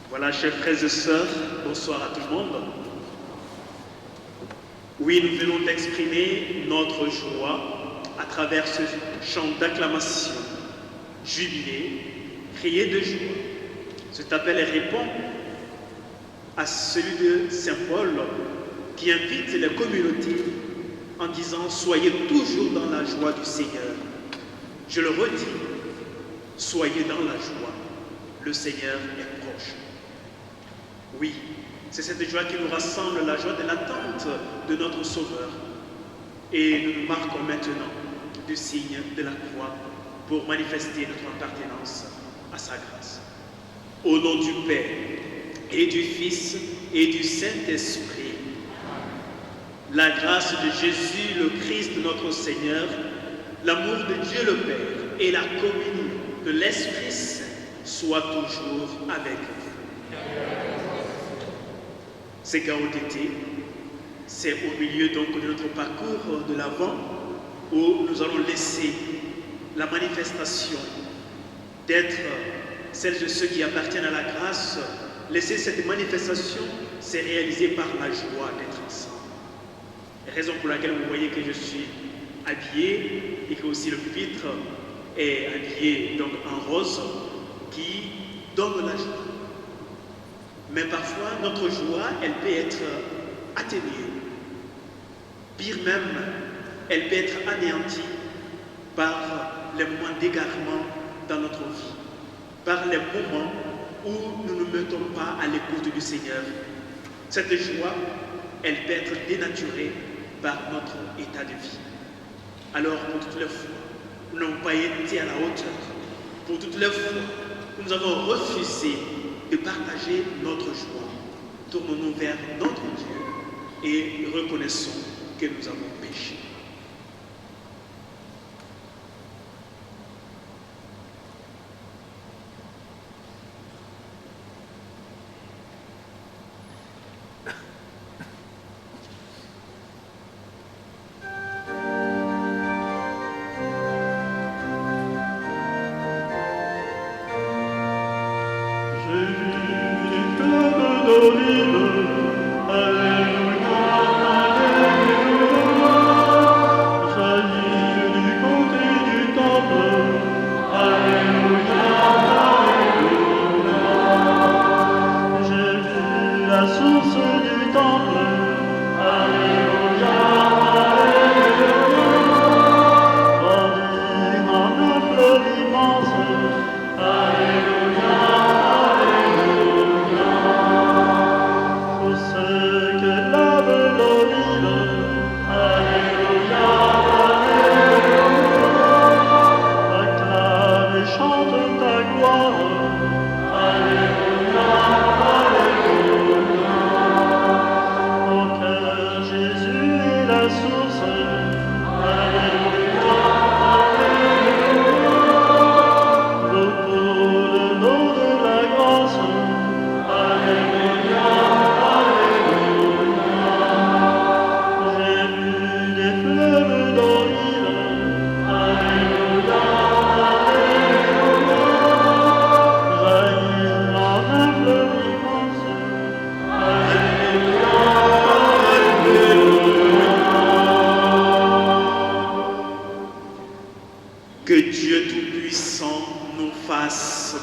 Voilà, chers frères et sœurs, bonsoir à tout le monde. Oui, nous venons d'exprimer notre joie à travers ce chant d'acclamation, jubilé, crié de joie. Cet appel répond à celui de Saint Paul qui invite les communautés en disant « Soyez toujours dans la joie du Seigneur ». Je le redis, soyez dans la joie, le Seigneur est proche. Oui, c'est cette joie qui nous rassemble, la joie de l'attente de notre Sauveur. Et nous nous marquons maintenant du signe de la croix pour manifester notre appartenance à sa grâce. Au nom du Père et du Fils et du Saint-Esprit, la grâce de Jésus, le Christ notre Seigneur, l'amour de Dieu le Père et la communion de l'Esprit Saint soient toujours avec vous. C'est Gaudété, c'est au milieu donc de notre parcours de l'Avent où nous allons laisser la manifestation d'être celles de ceux qui appartiennent à la grâce, laisser cette manifestation se réaliser par la joie d'être ensemble. Raison pour laquelle vous voyez que je suis habillé et que aussi le pupitre est habillé donc en rose qui donne la joie. Mais parfois, notre joie, elle peut être atténuée. Pire même, elle peut être anéantie par les moments d'égarement dans notre vie, par les moments où nous ne mettons pas à l'écoute du Seigneur. Cette joie, elle peut être dénaturée par notre état de vie. Alors, pour toutes les fois, nous n'avons pas été à la hauteur. Pour toutes les fois, nous avons refusé de partager notre joie. Tournons-nous vers notre Dieu et reconnaissons que nous avons péché.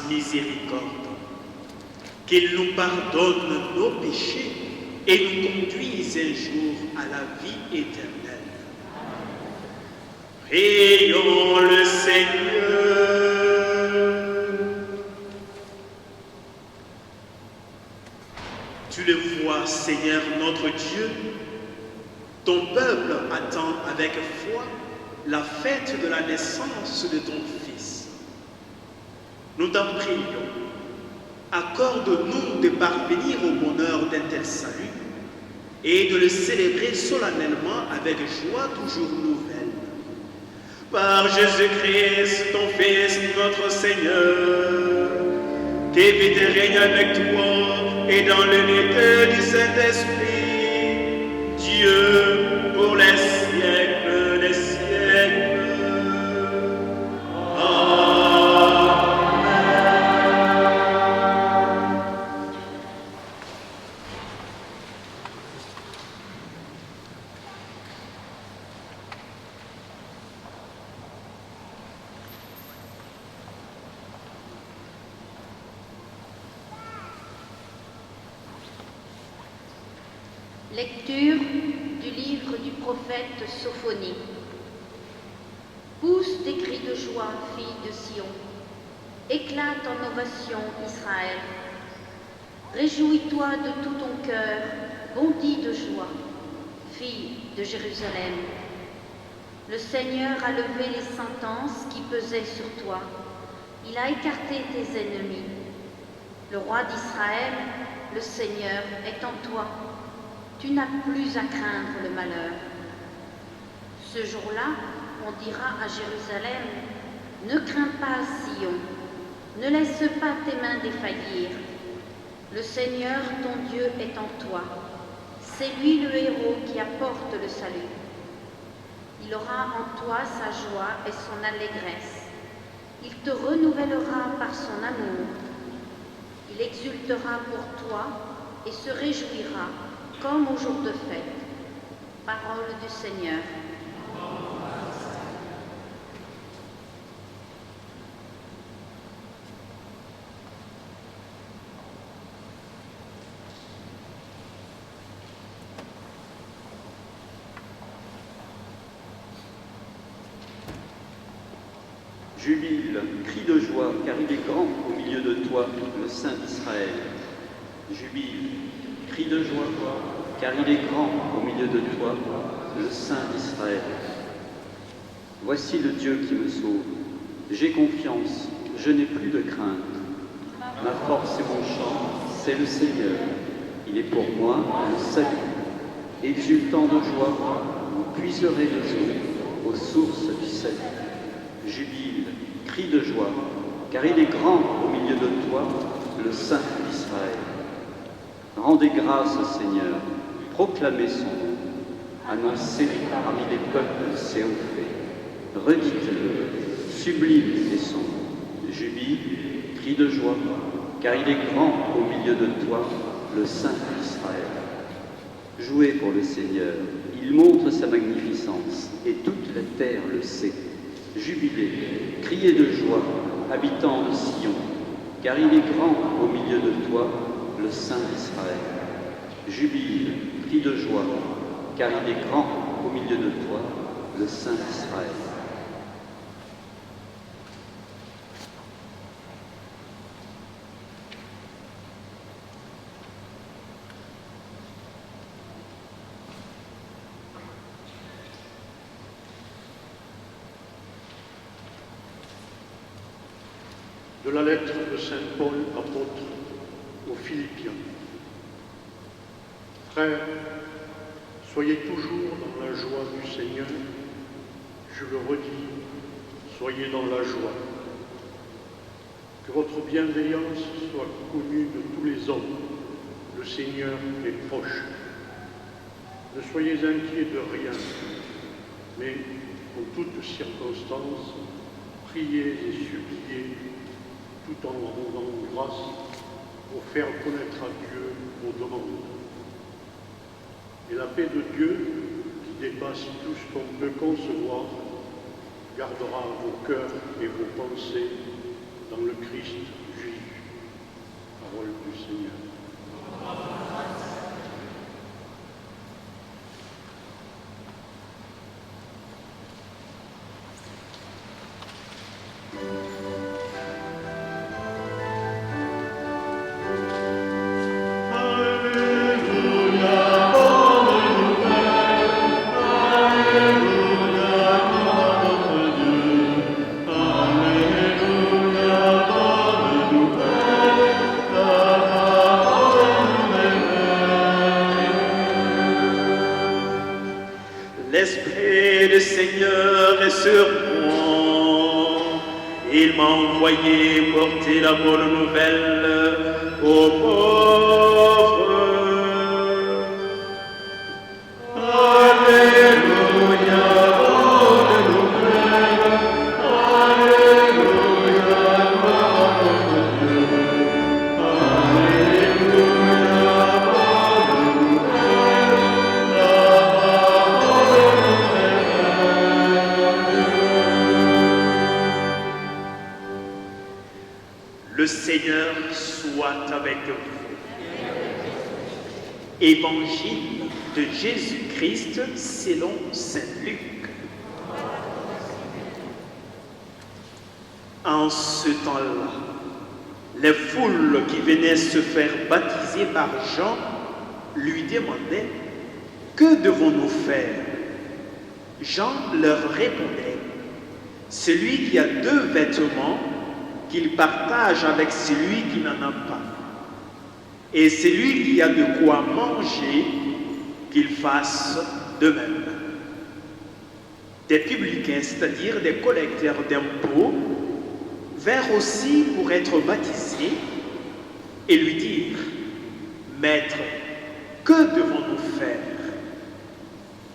miséricorde, qu'il nous pardonne nos péchés et nous conduise un jour à la vie éternelle. Prions le Seigneur. Tu le vois, Seigneur notre Dieu, ton peuple attend avec foi la fête de la naissance de ton Fils. Nous t'en prions, accorde-nous de parvenir au bonheur d'un tel salut et de le célébrer solennellement avec joie toujours nouvelle. Par Jésus-Christ, ton Fils, notre Seigneur, qui vit et règne avec toi et dans l'unité du Saint-Esprit, Dieu pour les siècles des siècles. Lecture du livre du prophète Sophonie. Pousse des cris de joie, fille de Sion. Éclate en ovation, Israël. Réjouis-toi de tout ton cœur, bondis de joie, fille de Jérusalem. Le Seigneur a levé les sentences qui pesaient sur toi. Il a écarté tes ennemis. Le roi d'Israël, le Seigneur, est en toi. Tu n'as plus à craindre le malheur. Ce jour-là, on dira à Jérusalem, ne crains pas, Sion, ne laisse pas tes mains défaillir. Le Seigneur, ton Dieu, est en toi. C'est lui le héros qui apporte le salut. Il aura en toi sa joie et son allégresse. Il te renouvellera par son amour. Il exultera pour toi et se réjouira comme au jour de fête. Parole du Seigneur. Jubile, crie de joie, car il est grand au milieu de toi, le Saint d'Israël. Jubile, crie de joie, car il est grand au milieu de toi, le Saint d'Israël. Voici le Dieu qui me sauve. J'ai confiance, je n'ai plus de crainte. Ma force et mon chant, c'est le Seigneur. Il est pour moi le salut. Exultant de joie, vous puiserez les eaux aux sources du salut. Jubile, crie de joie, car il est grand au milieu de toi, le Saint d'Israël. Rendez grâce au Seigneur, proclamez son nom, annoncez parmi les peuples ses hauts faits. Redites-le, sublime est son nom. Jubile, crie de joie, car il est grand au milieu de toi, le Saint d'Israël. Jouez pour le Seigneur, il montre sa magnificence, et toute la terre le sait. Jubilez, criez de joie, habitants de Sion, car il est grand au milieu de toi, le Saint d'Israël. Jubile, crie de joie, car il est grand au milieu de toi, le Saint d'Israël. De la lettre de saint Paul, apôtre, aux Philippiens. Frères, soyez toujours dans la joie du Seigneur. Je le redis, soyez dans la joie. Que votre bienveillance soit connue de tous les hommes. Le Seigneur est proche. Ne soyez inquiets de rien, mais en toutes circonstances, priez et suppliez tout en rendant grâce pour faire connaître à Dieu vos demandes. Et la paix de Dieu, qui dépasse tout ce qu'on peut concevoir, gardera vos cœurs et vos pensées dans le Christ Parole du Seigneur. L'Esprit du Seigneur est sur moi. Il m'a envoyé porter la bonne nouvelle aux pauvres. Alléluia, bonne nouvelle. Alléluia, gloire à notre Dieu. Alléluia, bonne nouvelle. Le Seigneur soit avec vous. Évangile de Jésus-Christ selon saint Luc. En ce temps-là, les foules qui venaient se faire baptiser par Jean lui demandaient « Que devons-nous faire ?» Jean leur répondait « Celui qui a 2 vêtements, qu'il partage avec celui qui n'en a pas. Et celui qui a de quoi manger, qu'il fasse de même. » Des publicains, c'est-à-dire des collecteurs d'impôts, vinrent aussi pour être baptisés et lui dirent « Maître, que devons-nous faire ?»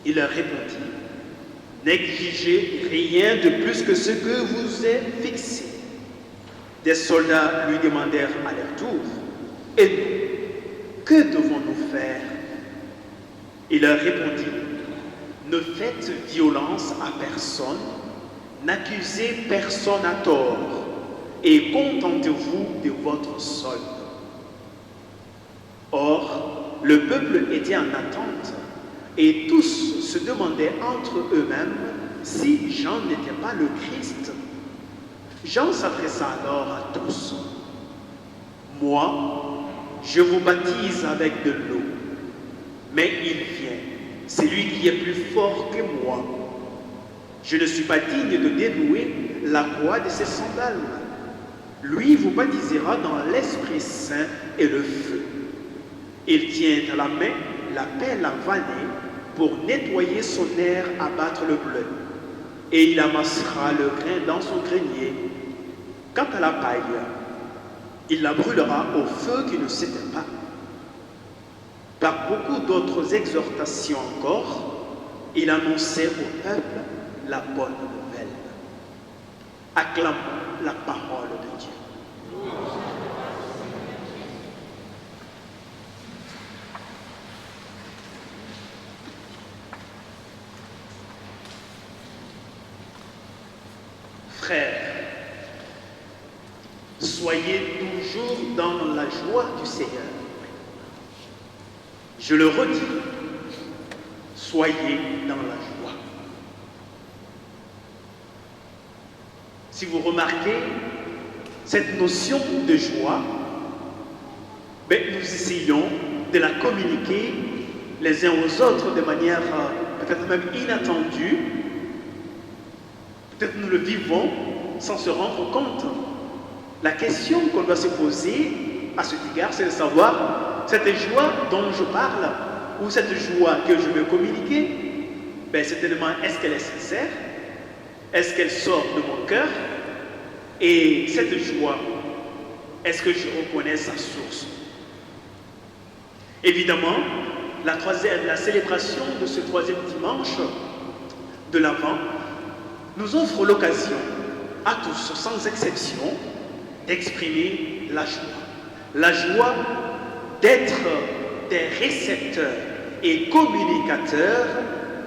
Il leur répondit « N'exigez rien de plus que ce que vous est fixé. » Des soldats lui demandèrent à leur tour « Et nous, que devons-nous faire ?» Il leur répondit « Ne faites violence à personne, n'accusez personne à tort, et contentez-vous de votre solde. » Or, le peuple était en attente, et tous se demandaient entre eux-mêmes si Jean n'était pas le Christ. Jean s'adressa alors à tous. « Moi, je vous baptise avec de l'eau, mais il vient, celui qui est plus fort que moi. Je ne suis pas digne de dénouer la croix de ses sandales. Lui vous baptisera dans l'Esprit Saint et le feu. Il tient à la main la pelle à vanner pour nettoyer son air à battre le bleu, et il amassera le grain dans son grenier. Quant à la paille, il la brûlera au feu qui ne s'éteint pas. » Par beaucoup d'autres exhortations encore, il annonçait au peuple la bonne nouvelle. Acclamons la parole de Dieu. Frères, soyez toujours dans la joie du Seigneur. Je le redis, soyez dans la joie. Si vous remarquez cette notion de joie, nous essayons de la communiquer les uns aux autres de manière peut-être même inattendue. Peut-être nous le vivons sans se rendre compte. La question qu'on doit se poser à cet égard, c'est de savoir, cette joie dont je parle, ou cette joie que je veux communiquer, c'est tellement, est-ce qu'elle est sincère? Est-ce qu'elle sort de mon cœur? Et cette joie, est-ce que je reconnais sa source? Évidemment, la célébration de ce 3e dimanche de l'Avent nous offre l'occasion à tous, sans exception, d'exprimer la joie. La joie d'être des récepteurs et communicateurs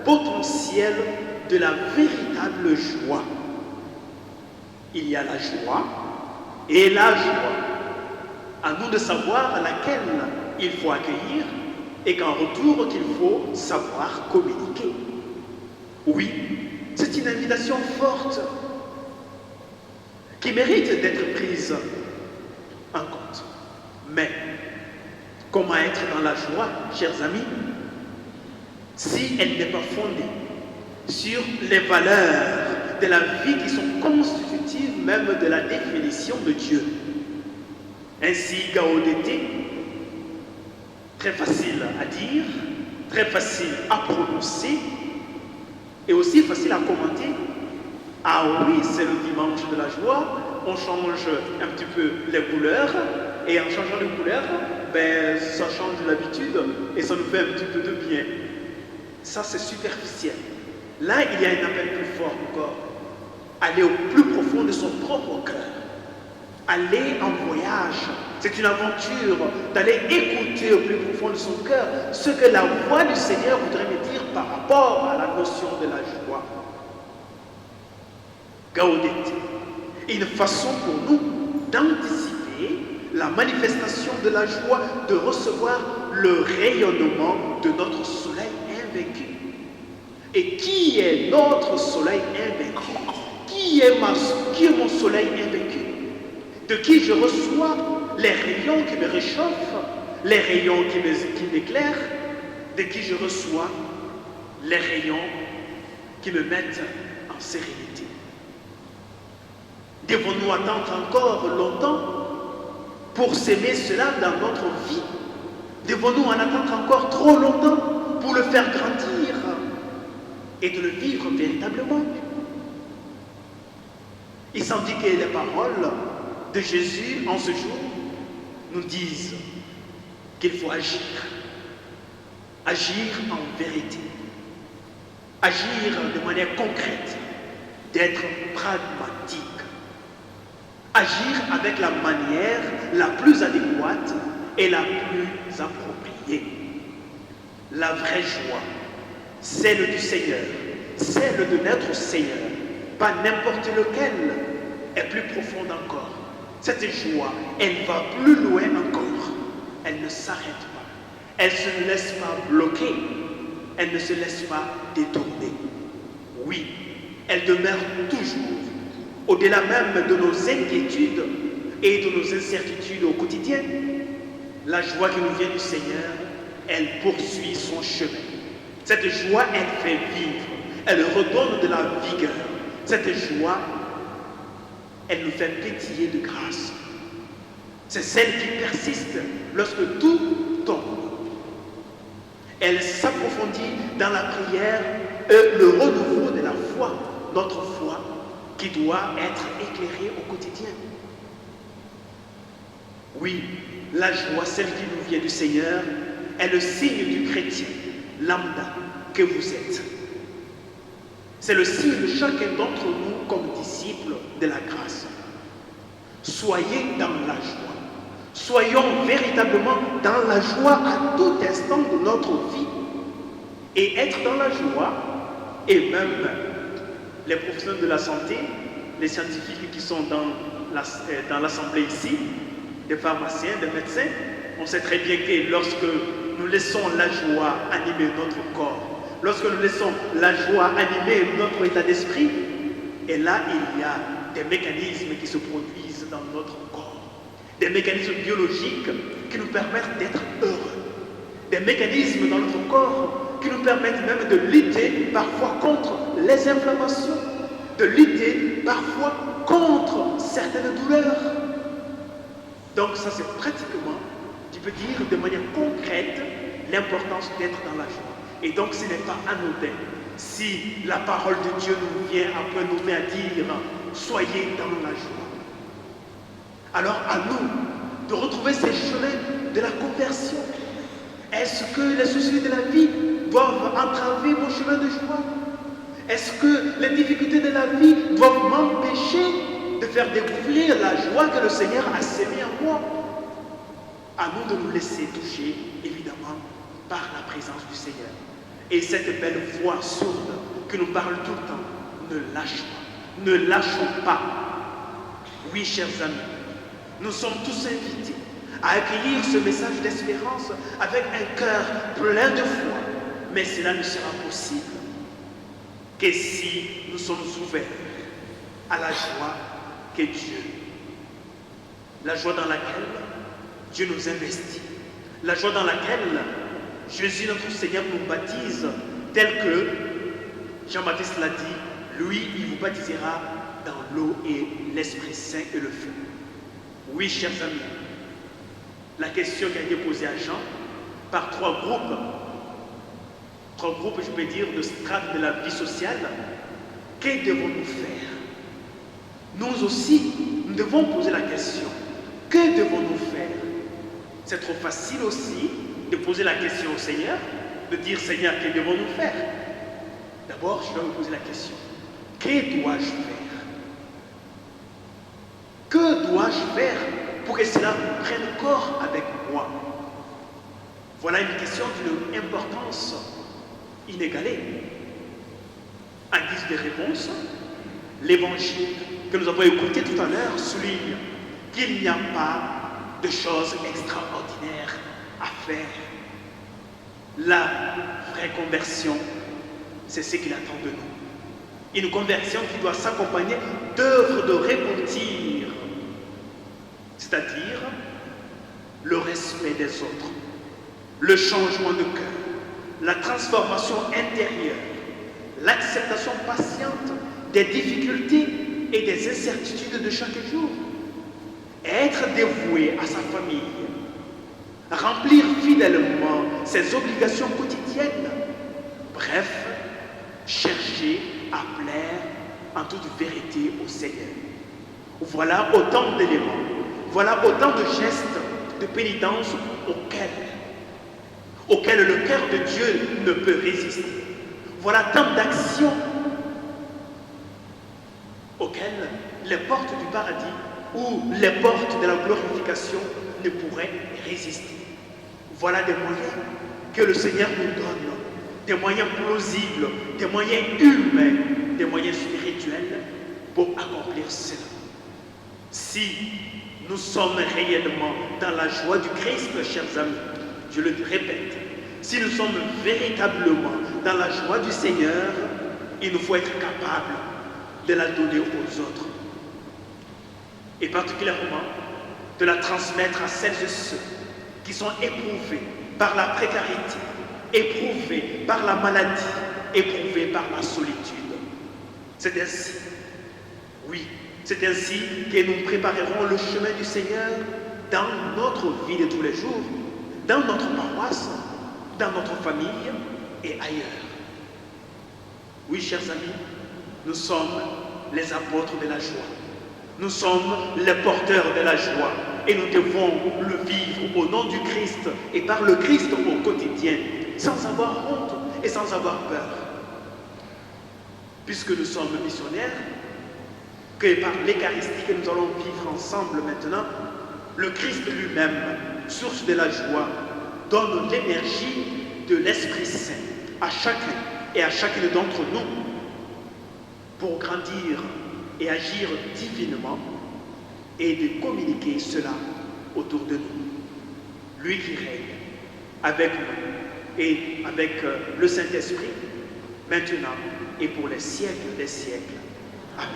potentiels de la véritable joie. Il y a la joie et la joie. À nous de savoir laquelle il faut accueillir et qu'en retour qu'il faut savoir communiquer. Oui, c'est une invitation forte qui mérite d'être prise en compte. Mais comment être dans la joie, chers amis, si elle n'est pas fondée sur les valeurs de la vie qui sont constitutives même de la définition de Dieu? Ainsi, gaudété, très facile à dire, très facile à prononcer et aussi facile à commenter. Ah oui, c'est le dimanche de la joie, on change un petit peu les couleurs et en changeant les couleurs, ben, ça change l'habitude et ça nous fait un petit peu de bien. Ça, c'est superficiel. Là, il y a un appel plus fort encore. Aller au plus profond de son propre cœur. Aller en voyage. C'est une aventure d'aller écouter au plus profond de son cœur ce que la voix du Seigneur voudrait me dire par rapport à la notion de la joie. Gaudété. Une façon pour nous d'anticiper la manifestation de la joie, de recevoir le rayonnement de notre soleil invaincu. Et qui est notre soleil invaincu? Qui est mon soleil invaincu? De qui je reçois les rayons qui me réchauffent, les rayons qui m'éclairent, de qui je reçois les rayons qui me mettent en sérénité. Devons-nous attendre encore longtemps pour s'aimer cela dans notre vie? Devons-nous en attendre encore trop longtemps pour le faire grandir et de le vivre véritablement? Il semble que les paroles de Jésus en ce jour nous disent qu'il faut agir. Agir en vérité. Agir de manière concrète. D'être pragmatique. Agir avec la manière la plus adéquate et la plus appropriée. La vraie joie, celle du Seigneur, celle de notre Seigneur, pas n'importe lequel, est plus profonde encore. Cette joie, elle va plus loin encore. Elle ne s'arrête pas. Elle ne se laisse pas bloquer. Elle ne se laisse pas détourner. Oui, elle demeure toujours, au-delà même de nos inquiétudes et de nos incertitudes au quotidien. La joie qui nous vient du Seigneur, elle poursuit son chemin. Cette joie, elle fait vivre. Elle redonne de la vigueur. Cette joie, elle nous fait pétiller de grâce. C'est celle qui persiste lorsque tout tombe. Elle s'approfondit dans la prière et le renouveau de la foi, notre foi qui doit être éclairée au quotidien. Oui, la joie, celle qui nous vient du Seigneur, est le signe du chrétien, lambda, que vous êtes. C'est le signe de chacun d'entre nous comme disciples de la grâce. Soyez dans la joie. Soyons véritablement dans la joie à tout instant de notre vie. Et être dans la joie, et même les professionnels de la santé, les scientifiques qui sont dans l'assemblée ici, des pharmaciens, des médecins, on sait très bien que lorsque nous laissons la joie animer notre corps, lorsque nous laissons la joie animer notre état d'esprit, et là, il y a des mécanismes qui se produisent dans notre corps, des mécanismes biologiques qui nous permettent d'être heureux, des mécanismes dans notre corps qui nous permettent même de lutter parfois contre les inflammations, de lutter parfois contre certaines douleurs. Donc ça, c'est pratiquement, tu peux dire de manière concrète, l'importance d'être dans la joie. Et donc ce n'est pas anodin si la parole de Dieu nous vient après nous met à dire soyez dans la joie. Alors à nous de retrouver ces chemins de la conversion. Est-ce que les soucis de la vie doivent entraver mon chemin de joie? Est-ce que les difficultés de la vie doivent m'empêcher de faire découvrir la joie que le Seigneur a sémée en moi? À nous de nous laisser toucher, évidemment, par la présence du Seigneur. Et cette belle voix sourde qui nous parle tout le temps, ne lâche pas, ne lâchons pas. Oui, chers amis, nous sommes tous invités à accueillir ce message d'espérance avec un cœur plein de foi. Mais cela ne sera possible que si nous sommes ouverts à la joie que Dieu, la joie dans laquelle Dieu nous investit, la joie dans laquelle Jésus notre Seigneur nous baptise, tel que Jean-Baptiste l'a dit, lui, il vous baptisera dans l'eau et l'Esprit Saint et le feu. Oui, chers amis, la question qui a été posée à Jean par trois groupes, je peux dire, de strates de la vie sociale, que devons-nous faire? Nous aussi, nous devons poser la question, que devons-nous faire? C'est trop facile aussi de poser la question au Seigneur, de dire, Seigneur, que devons-nous faire? D'abord, je dois me poser la question, que dois-je faire? Que dois-je faire pour que cela prenne corps avec moi? Voilà une question d'une importance inégalée. En guise de réponse, l'évangile que nous avons écouté tout à l'heure souligne qu'il n'y a pas de choses extraordinaires à faire. La vraie conversion, c'est ce qu'il attend de nous. Une conversion qui doit s'accompagner d'œuvres de repentir, c'est-à-dire le respect des autres, le changement de cœur, la transformation intérieure, l'acceptation patiente des difficultés et des incertitudes de chaque jour, être dévoué à sa famille, remplir fidèlement ses obligations quotidiennes, bref, chercher à plaire en toute vérité au Seigneur. Voilà autant d'éléments, voilà autant de gestes de pénitence auxquels le cœur de Dieu ne peut résister. Voilà tant d'actions auxquelles les portes du paradis ou les portes de la glorification ne pourraient résister. Voilà des moyens que le Seigneur nous donne, des moyens plausibles, des moyens humains, des moyens spirituels pour accomplir cela. Si nous sommes réellement dans la joie du Christ, chers amis, je le répète, si nous sommes véritablement dans la joie du Seigneur, il nous faut être capable de la donner aux autres. Et particulièrement de la transmettre à celles et ceux qui sont éprouvés par la précarité, éprouvés par la maladie, éprouvés par la solitude. C'est ainsi, oui, c'est ainsi que nous préparerons le chemin du Seigneur dans notre vie de tous les jours, dans notre paroisse, dans notre famille et ailleurs. Oui, chers amis, nous sommes les apôtres de la joie. Nous sommes les porteurs de la joie et nous devons le vivre au nom du Christ et par le Christ au quotidien, sans avoir honte et sans avoir peur. Puisque nous sommes missionnaires, que par l'Eucharistie que nous allons vivre ensemble maintenant, le Christ lui-même, source de la joie, donne l'énergie de l'Esprit Saint à chacun et à chacune d'entre nous pour grandir et agir divinement et de communiquer cela autour de nous. Lui qui règne avec nous et avec le Saint-Esprit, maintenant et pour les siècles des siècles. Amen.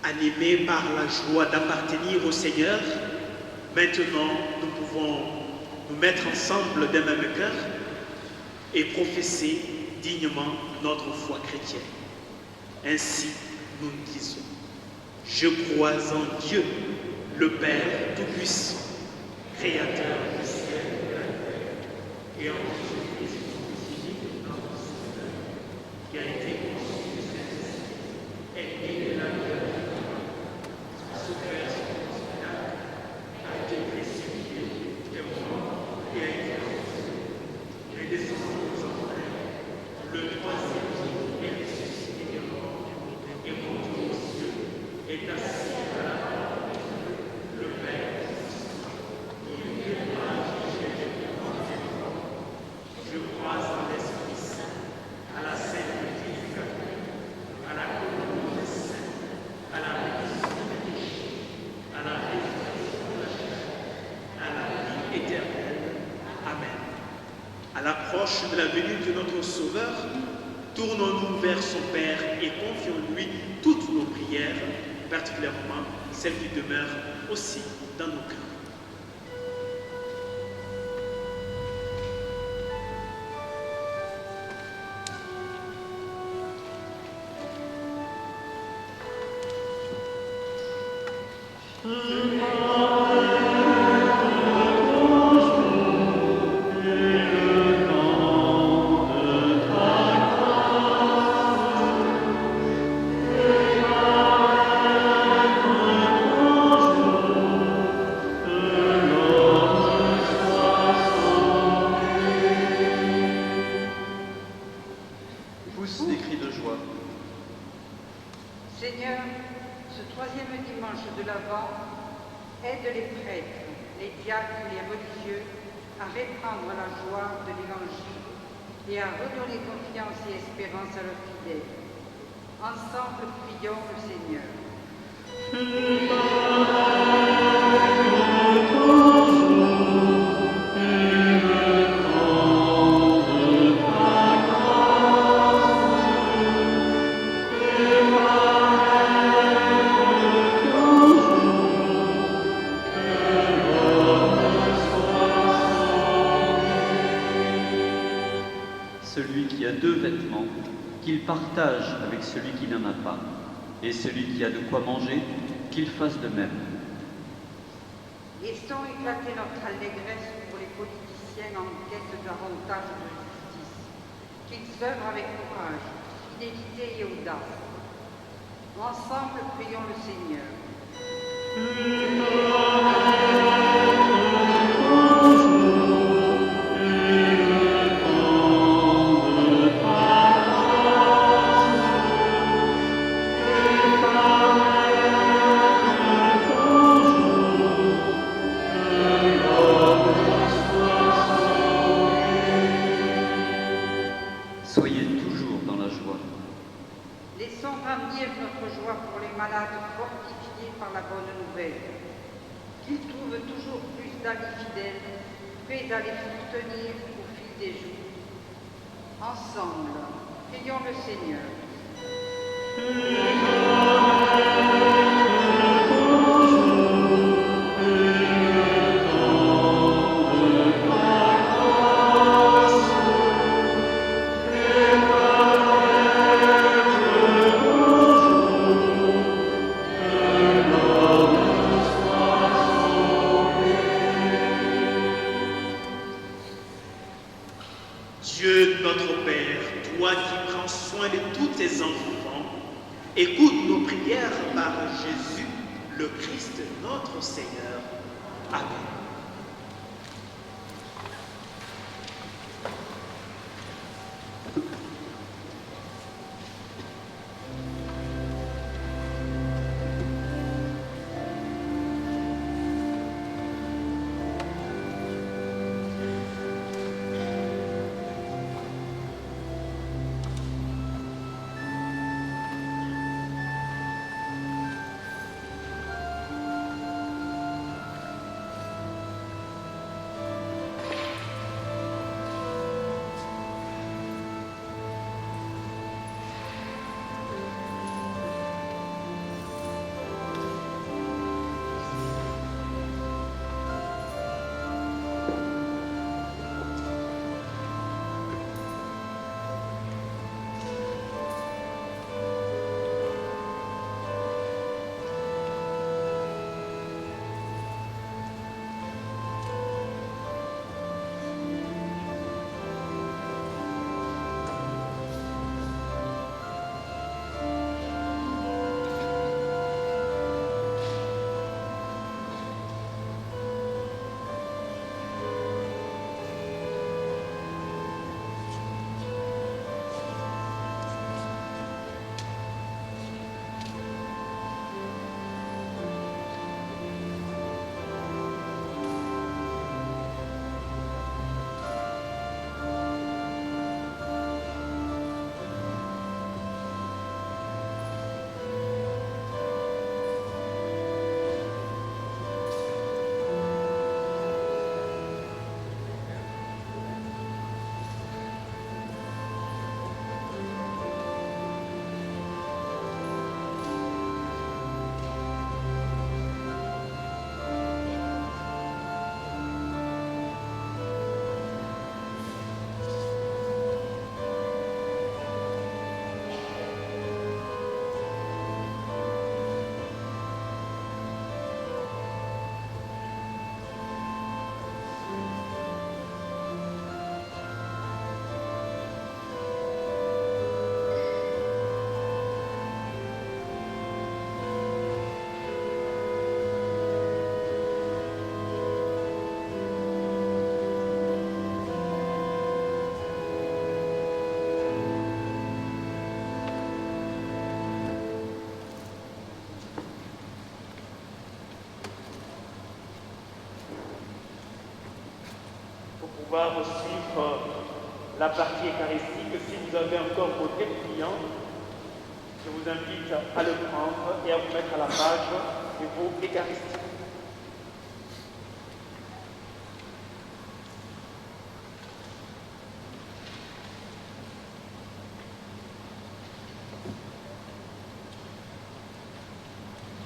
Animés par la joie d'appartenir au Seigneur, maintenant nous pouvons nous mettre ensemble d'un même cœur et professer dignement notre foi chrétienne. Ainsi, nous disons, je crois en Dieu, le Père Tout-Puissant, Créateur du ciel et de la terre, et en Jésus-Christ, notre Seigneur, qui a été conçu du Saint-Esprit, est né de la terre, souffert sous Ponce Pilate, a été crucifié, est mort et a été ressuscité, est descendu aux enfers, le troisième jour est ressuscité des morts, et monté aux cieux, est assis à la droite de Dieu, le Père. Je crois en l'Esprit Saint, à la Sainte Église catholique, à la communion des saints, à la rémission des péchés, à la résurrection de la chair, à la vie éternelle. Amen. À l'approche de la venue de notre Sauveur, tournons-nous vers son Père et confions-lui toutes nos prières, particulièrement celles qui demeurent aussi dans nos cœurs. Seigneur, ce troisième dimanche de l'Avent, aide les prêtres, les diacres et les religieux à répandre la joie de l'Évangile et à redonner confiance et espérance à leurs fidèles. Ensemble, prions le Seigneur. Celui qui a deux vêtements, qu'il partage avec celui qui n'en a pas, et celui qui a de quoi manger, qu'il fasse de même. Laissons éclater notre allégresse pour les politiciens en quête d'avantages de justice, qu'ils œuvrent avec courage, fidélité et audace. Ensemble, prions le Seigneur. Soyez toujours dans la joie. Laissons grandir notre joie pour les malades fortifiés par la bonne nouvelle, qu'ils trouvent toujours plus d'amis fidèles, prêts à les soutenir au fil des jours. Ensemble, prions le Seigneur. Dieu notre Père, toi qui prends soin de tous tes enfants, écoute nos prières par Jésus, le Christ, notre Seigneur. Amen. pouvoir suivre la partie eucharistique. Si vous avez encore vos dépliants, je vous invite à le prendre et à vous mettre à la page de vos eucharistiques.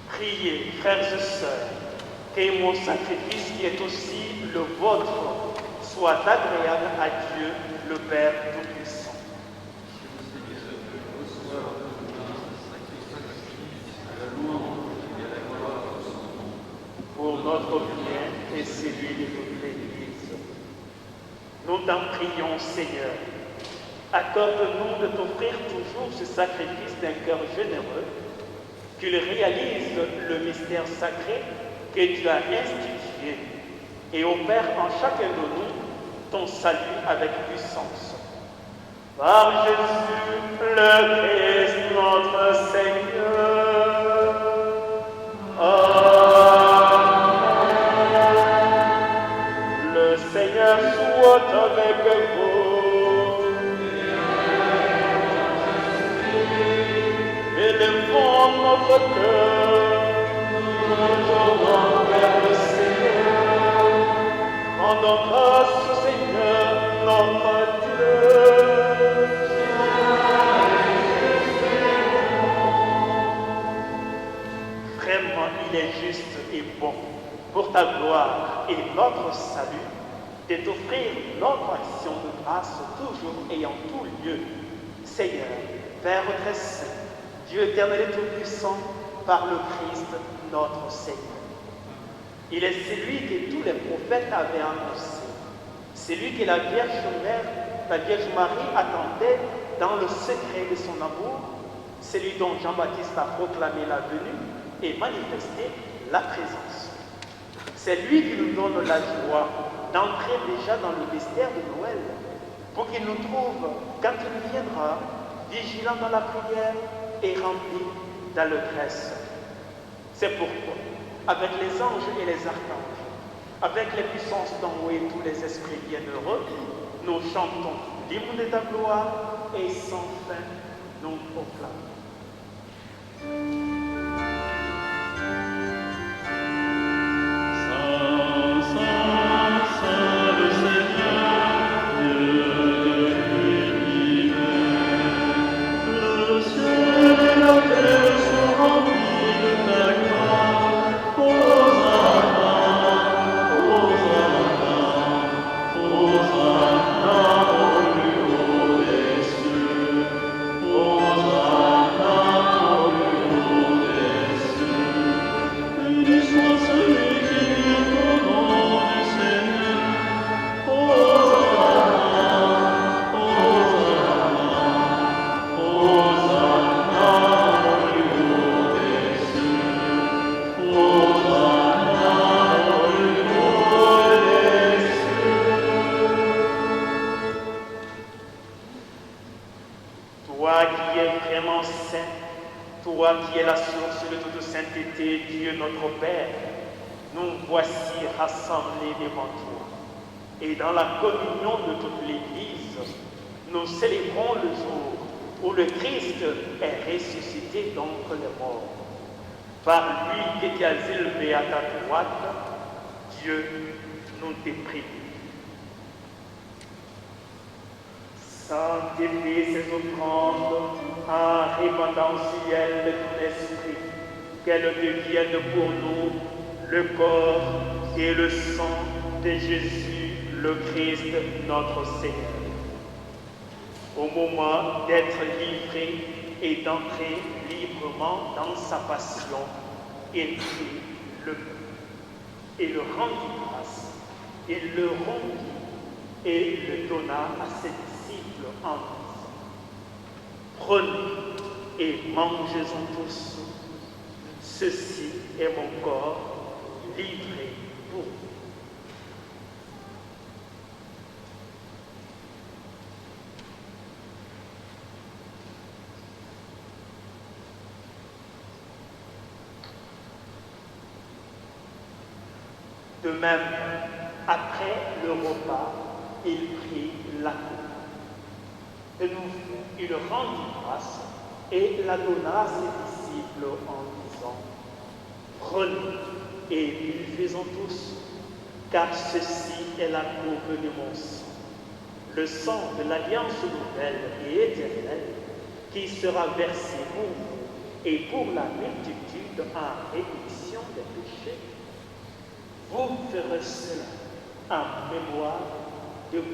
Priez, frères et sœurs, que mon sacrifice qui est aussi le vôtre soit agréable à Dieu, le Père Tout-Puissant. Pour notre bien et celui de toute l'Église, nous t'en prions, Seigneur. Accorde-nous de t'offrir toujours ce sacrifice d'un cœur généreux, qu'il réalise le mystère sacré que tu as institué et opère en chacun de nous ton salut avec puissance. Par Jésus, le Christ, notre Seigneur. Amen. Le Seigneur soit avec vous. Élevons notre cœur, nous vers le Seigneur. Rendons grâce au Seigneur, notre Dieu. Vraiment, il est juste et bon, pour ta gloire et notre salut, de t'offrir notre action de grâce toujours et en tout lieu. Seigneur, Père très saint, Dieu éternel et tout-puissant, par le Christ notre Seigneur. Il est celui que tous les prophètes avaient annoncé, celui que la Vierge Mère, la Vierge Marie attendait dans le secret de son amour, celui dont Jean-Baptiste a proclamé la venue et manifesté la présence. C'est lui qui nous donne la joie d'entrer déjà dans le mystère de Noël, pour qu'il nous trouve, quand il viendra, vigilants dans la prière et remplis d'allégresse. C'est pourquoi, avec les anges et les archanges, avec les puissances d'en haut et tous les esprits bienheureux, nous chantons l'hymne de ta gloire et sans fin nous proclamons. Toi qui es vraiment saint, toi qui es la source de toute sainteté, Dieu notre Père, nous voici rassemblés devant toi. Et dans la communion de toute l'Église, nous célébrons le jour où le Christ est ressuscité d'entre les morts. Par lui que tu as élevé à ta droite, Dieu, nous te prions. Sanctifie ces offrandes en répandant au ciel de ton esprit, qu'elles deviennent pour nous le corps et le sang de Jésus, le Christ, notre Seigneur. Au moment d'être livré et d'entrer librement dans sa passion, il prit le pain et le rendit grâce, il le rompit et le donna à ses disciples en disant: prenez et mangez-en tous, ceci est mon corps livré pour vous. De même, après le repas, il prit la coupe. De nouveau, il rendit grâce et la donna à ses disciples en disant, prenez et buvez-en tous, car ceci est la coupe de mon sang, le sang de l'alliance nouvelle et éternelle, qui sera versé pour vous et pour la multitude en rémission des péchés. Vous ferez cela en mémoire de vous.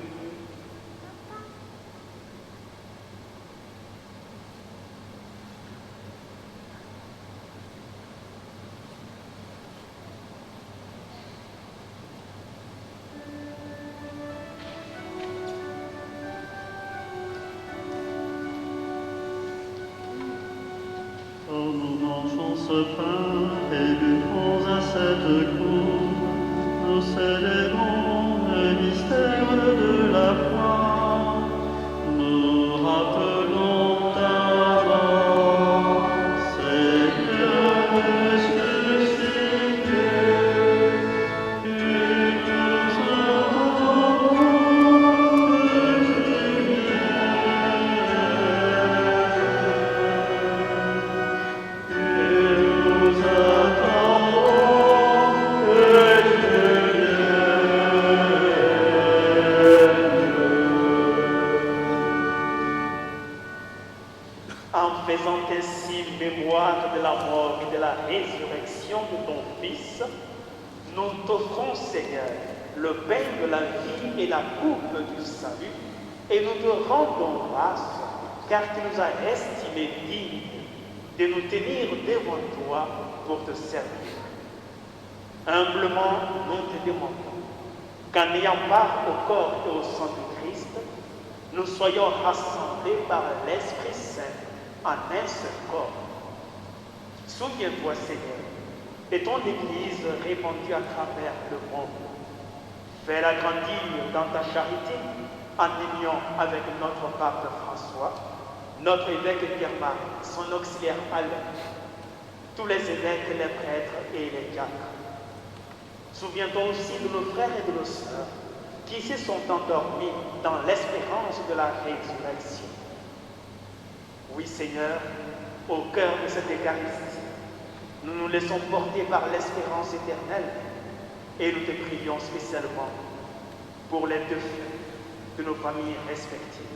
Quand nous mangeons ce pain et buvons à cette coupe, nous célébrons le mystère de la foi. Nous rappelons ta mort, Seigneur ressuscité. Tu nous attends que tu viennes. Nous attendons que tu En faisant ainsi mémoire de la mort et de la résurrection de ton Fils, nous t'offrons, Seigneur, le pain de la vie et la coupe du salut, et nous te rendons grâce, car tu nous as estimés dignes de nous tenir devant toi pour te servir. Humblement, nous te demandons qu'en ayant part au corps et au sang du Christ, nous soyons rassemblés par l'Esprit Saint en un seul corps. Souviens-toi, Seigneur, de ton Église répandue à travers le monde. Fais-la grandir dans ta charité en union avec notre pape François, notre évêque Pierre-Marie, son auxiliaire Alain, tous les évêques, les prêtres et les diacres. Souviens-toi aussi de nos frères et de nos sœurs qui se sont endormis dans l'espérance de la résurrection. Oui, Seigneur, au cœur de cette Eucharistie, nous nous laissons porter par l'espérance éternelle et nous te prions spécialement pour les défunts de nos familles respectives.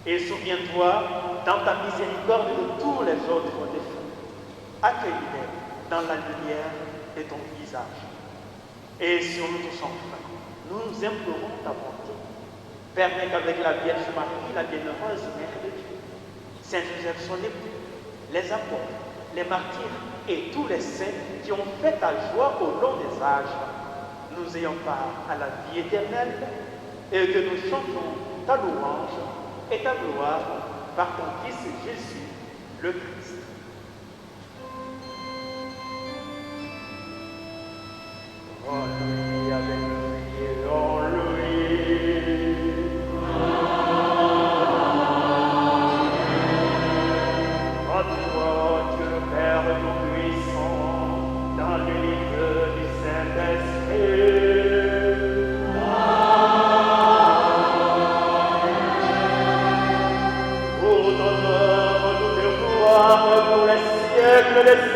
Et souviens-toi, dans ta miséricorde, de tous les autres défunts. Accueille-les dans la lumière de ton visage. Et sur nous tous enfin, nous nous implorons ta bonté. Permets qu'avec la Vierge Marie, la bienheureuse Mère de Dieu, Saint Joseph son époux, les apôtres, les martyrs et tous les saints qui ont fait ta joie au long des âges, nous ayons part à la vie éternelle et que nous chantons ta louange et ta gloire par ton Fils Jésus, le Christ. En lui, avec lui et en lui. À toi, Dieu Père tout-puissant, dans l'unité du Saint-Esprit. Pour l'honneur, nous te gloire pour les siècles des siècles.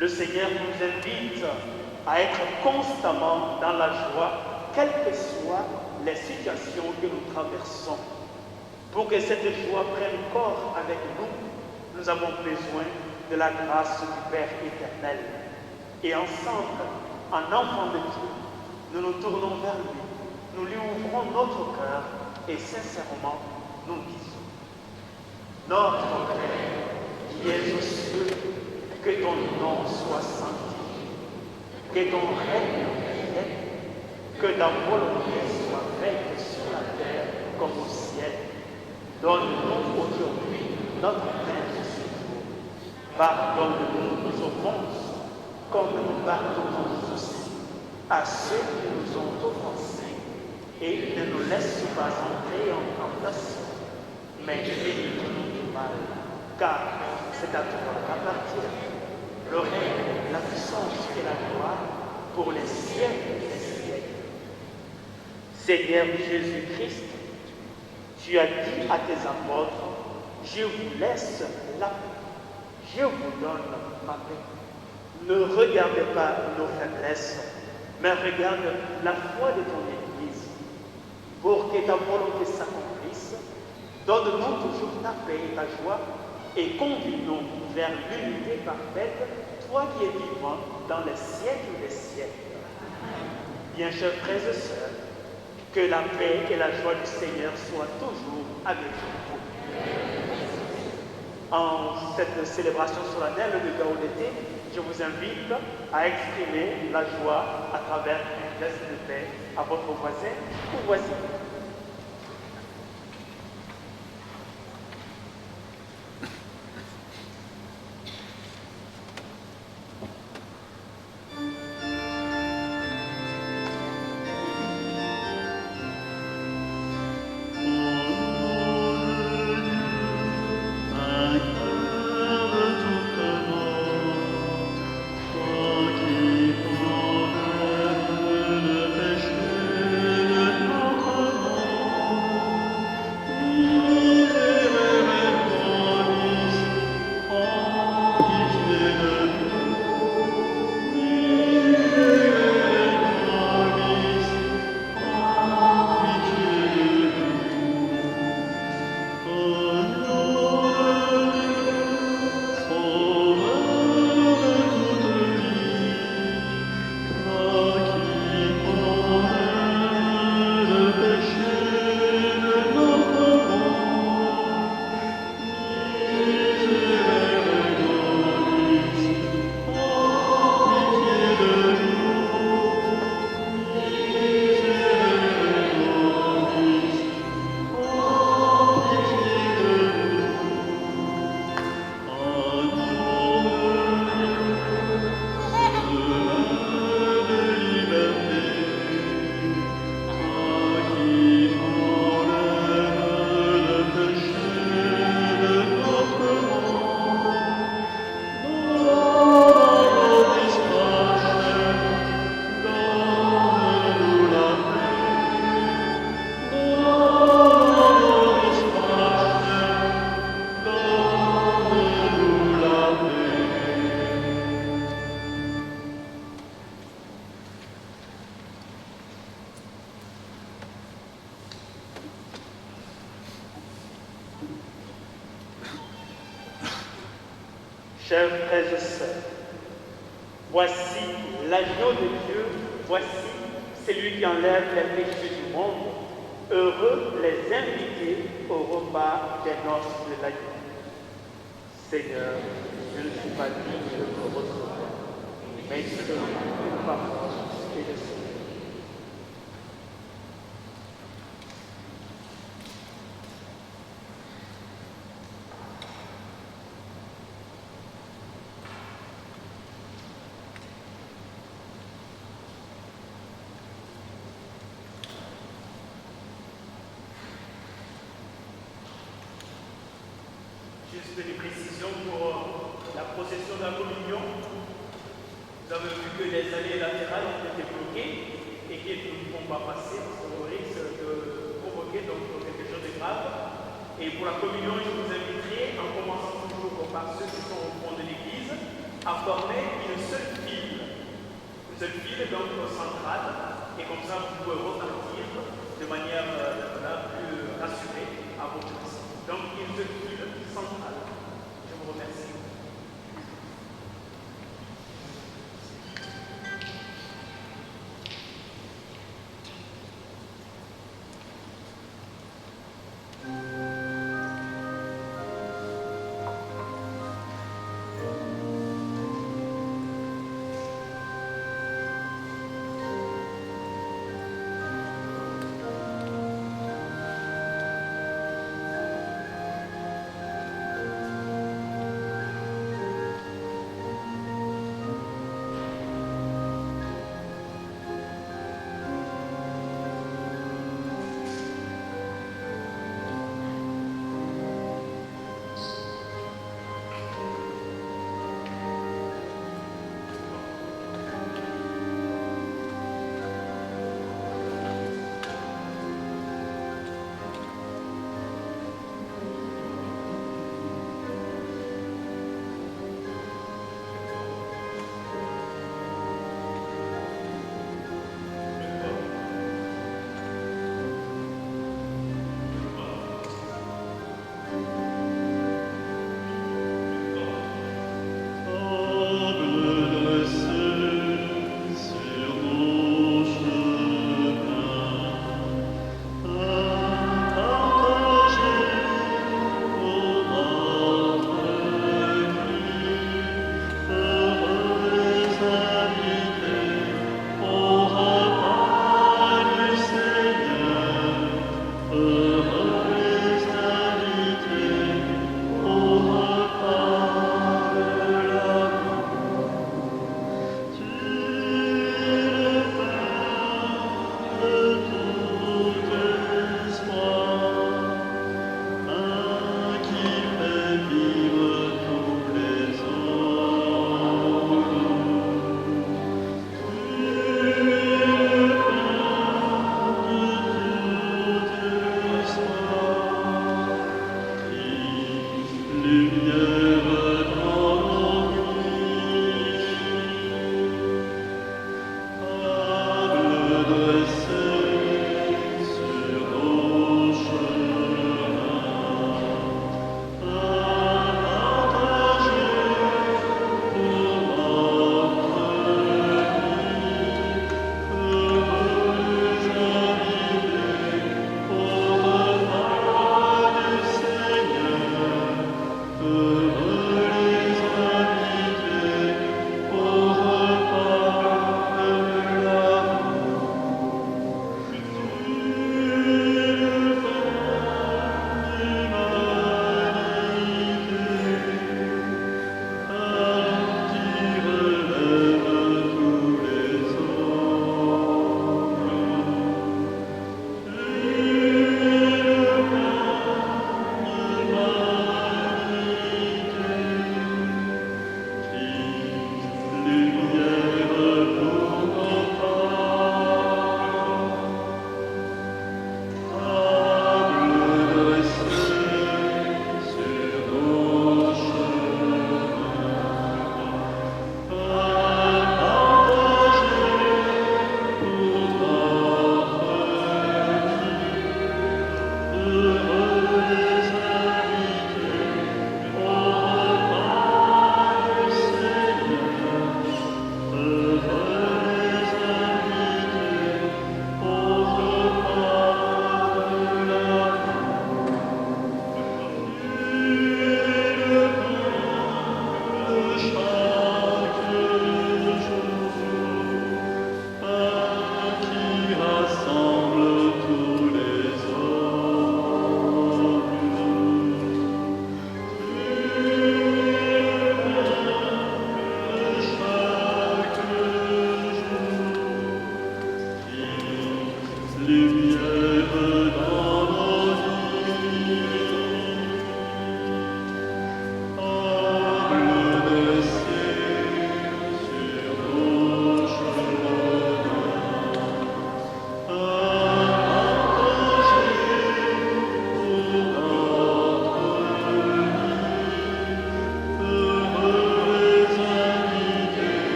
Le Seigneur nous invite à être constamment dans la joie, quelles que soient les situations que nous traversons. Pour que cette joie prenne corps avec nous, nous avons besoin de la grâce du Père éternel. Et ensemble, en enfants de Dieu, nous nous tournons vers lui, nous lui ouvrons notre cœur et sincèrement, nous disons: Notre Père, qui es aux cieux, que ton nom soit sanctifié, que ton règne vienne, que ta volonté soit faite sur la terre comme au ciel. Donne-nous aujourd'hui notre pain de ce jour. Pardonne-nous nos offenses, comme nous pardonnons aussi à ceux qui nous ont offensés et ne nous laisse pas entrer en tentation, mais délivre-nous du mal, car c'est à toi qu'appartient le règne, la puissance et la gloire pour les siècles des siècles. Seigneur Jésus-Christ, tu as dit à tes apôtres, je vous laisse la paix, je vous donne ma paix. Ne regardez pas nos faiblesses, mais regarde la foi de ton Église. Pour que ta volonté s'accomplisse, donne-nous toujours ta paix et ta joie et conduis-nous vers l'unité parfaite, toi qui es vivant dans les siècles des siècles. Bien chers frères et sœurs, que la paix et la joie du Seigneur soient toujours avec vous. En cette célébration solennelle de Gaudété, je vous invite à exprimer la joie à travers un geste de paix à votre voisin ou voisine. Chers frères et sœurs, voici l'agneau de Dieu, voici celui qui enlève les péchés du monde. Heureux les invités au repas des noces de l'agneau. Seigneur, je ne suis pas digne de votre repas, mais seulement une parole et le Seigneur. Juste une précision pour la procession de la communion. Vous avez vu que les allées latérales ont été bloquées et qu'elles ne vont pas passer parce qu'on risque de provoquer donc quelque chose de grave. Et pour la communion, je vous inviterai, en commençant toujours par ceux qui sont au fond de l'église, à former une seule file donc centrale, et comme ça vous pouvez repartir de manière plus rassurée à votre place. Donc une seule file centrale. Je vous remercie.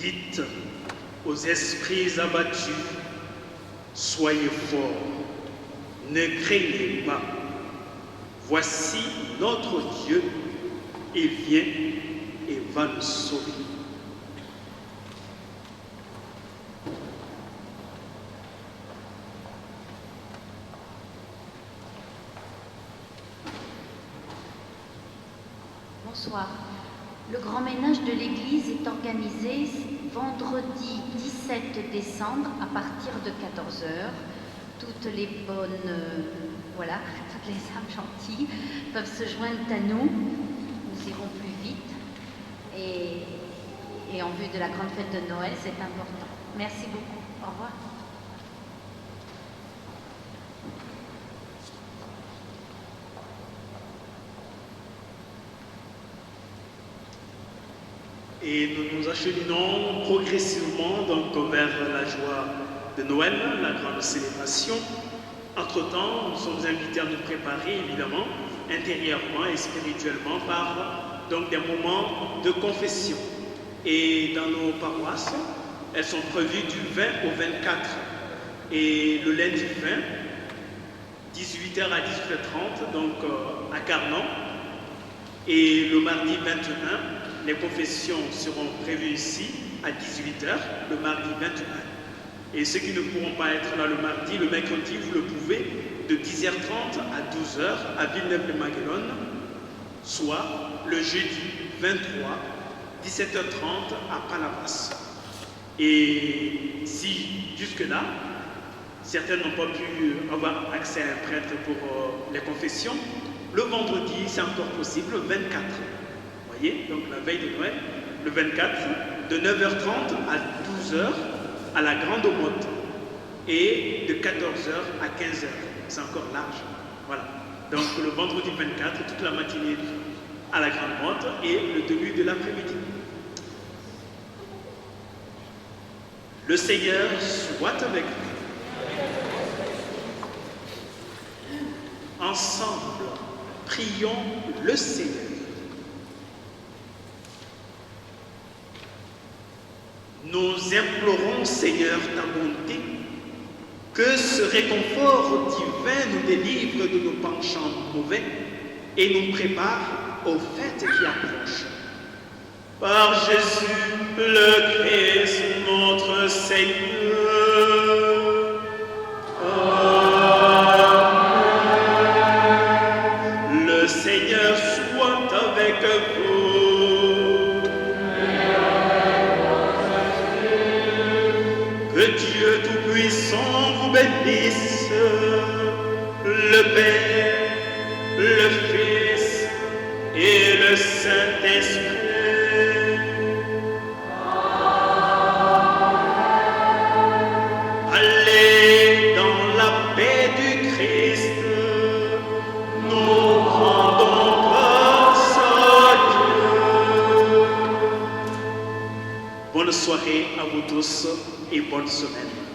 Dites aux esprits abattus, soyez forts, ne craignez pas. Voici notre Dieu, il vient et va nous sauver. Bonsoir. Le grand ménage de l'église est organisé vendredi 17 décembre à partir de 14h. Toutes les bonnes, voilà, toutes les âmes gentilles peuvent se joindre à nous. Nous irons plus vite. Et en vue de la grande fête de Noël, c'est important. Merci beaucoup. Au revoir. Et nous nous acheminons progressivement donc vers la joie de Noël, la grande célébration. Entre-temps, nous sommes invités à nous préparer, évidemment, intérieurement et spirituellement par donc, des moments de confession. Et dans nos paroisses, elles sont prévues du 20 au 24. Et le lundi 20, 18h à 18h30, donc à Carnon. Et le mardi 21, les confessions seront prévues ici à 18h, le mardi 21. Et ceux qui ne pourront pas être là le mardi, le mercredi, vous le pouvez, de 10h30 à 12h à Villeneuve-les-Maguelones, soit le jeudi 23, 17h30 à Palavas. Et si jusque-là, certains n'ont pas pu avoir accès à un prêtre pour les confessions, le vendredi, c'est encore possible, le 24. Voyez, donc la veille de Noël, le 24, de 9h30 à 12h à la Grande Motte et de 14h à 15h. C'est encore large. Voilà. Donc le vendredi 24, toute la matinée à la Grande Motte et le début de l'après-midi. Le Seigneur soit avec vous. Ensemble, prions le Seigneur. Nous implorons, Seigneur, ta bonté, que ce réconfort divin nous délivre de nos penchants mauvais et nous prépare aux fêtes qui approchent. Par Jésus, le Christ, notre Seigneur. Amen. Le Seigneur soit avec vous. Que Dieu Tout-Puissant vous bénisse, le Père, le Fils et le Saint-Esprit. Allez dans la paix du Christ, nous rendons grâce à Dieu. Bonne soirée à vous tous et bonne semaine.